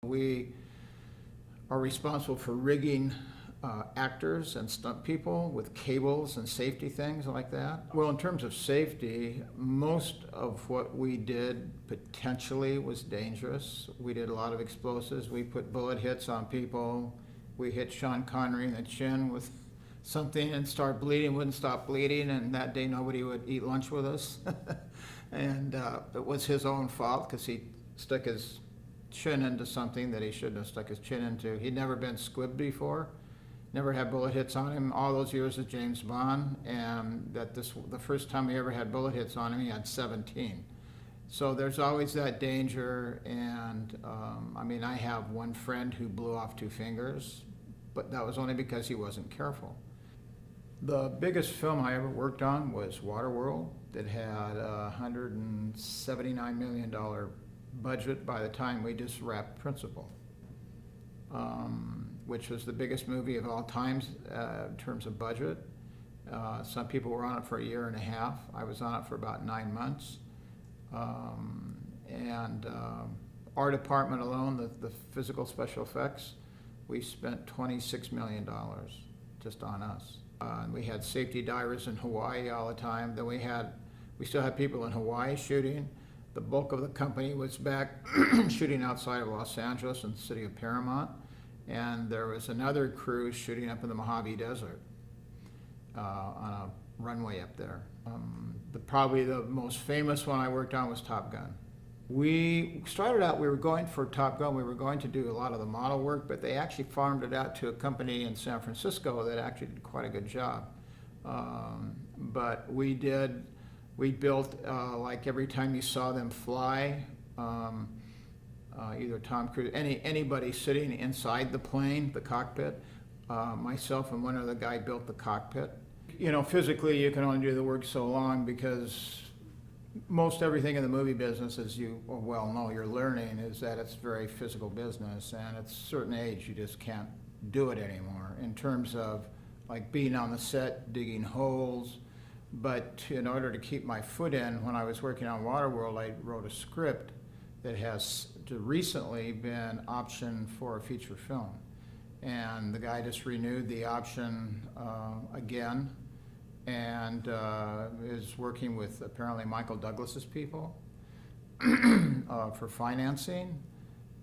We are responsible for rigging actors and stunt people with cables and safety things like that. Well, in terms of safety, most of what we did potentially was dangerous. We did a lot of explosives. We put bullet hits on people. We hit Sean Connery in the chin with something and start bleeding, wouldn't stop bleeding, and that day nobody would eat lunch with us. And it was his own fault because he stuck his chin into something that he shouldn't have stuck his chin into. He'd never been squibbed before, never had bullet hits on him all those years as James Bond, and the first time he ever had bullet hits on him, he had 17. So there's always that danger, and I mean, I have one friend who blew off 2 fingers, but that was only because he wasn't careful. The biggest film I ever worked on was Waterworld. That had a $179 million budget by the time we just wrapped principal, which was the biggest movie of all times in terms of budget. Some people were on it for a year and a half. I was on it for about 9 months. Our department alone, the physical special effects, we spent $26 million just on us. We had safety divers in Hawaii all the time. Then we still had people in Hawaii shooting. The bulk of the company was back shooting outside of Los Angeles in the city of Paramount. And there was another crew shooting up in the Mojave Desert on a runway up there. Probably the most famous one I worked on was Top Gun. We started out, we were going for Top Gun, we were going to do a lot of the model work, but they actually farmed it out to a company in San Francisco that actually did quite a good job. But we built, like every time you saw them fly, either Tom Cruise, anybody sitting inside the plane, the cockpit, myself and one other guy built the cockpit. You know, physically you can only do the work so long because most everything in the movie business, as you well know, you're learning, is that it's very physical business, and at a certain age you just can't do it anymore in terms of like being on the set, digging holes. But in order to keep my foot in, when I was working on Waterworld, I wrote a script that has recently been optioned for a feature film. And the guy just renewed the option again, and is working with apparently Michael Douglas's people for financing.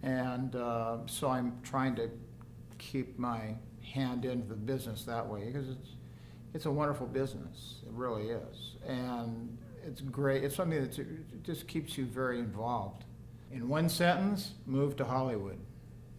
And so I'm trying to keep my hand into the business that way, because it's a wonderful business. It really is. And it's great. It's something that just keeps you very involved. In one sentence, move to Hollywood.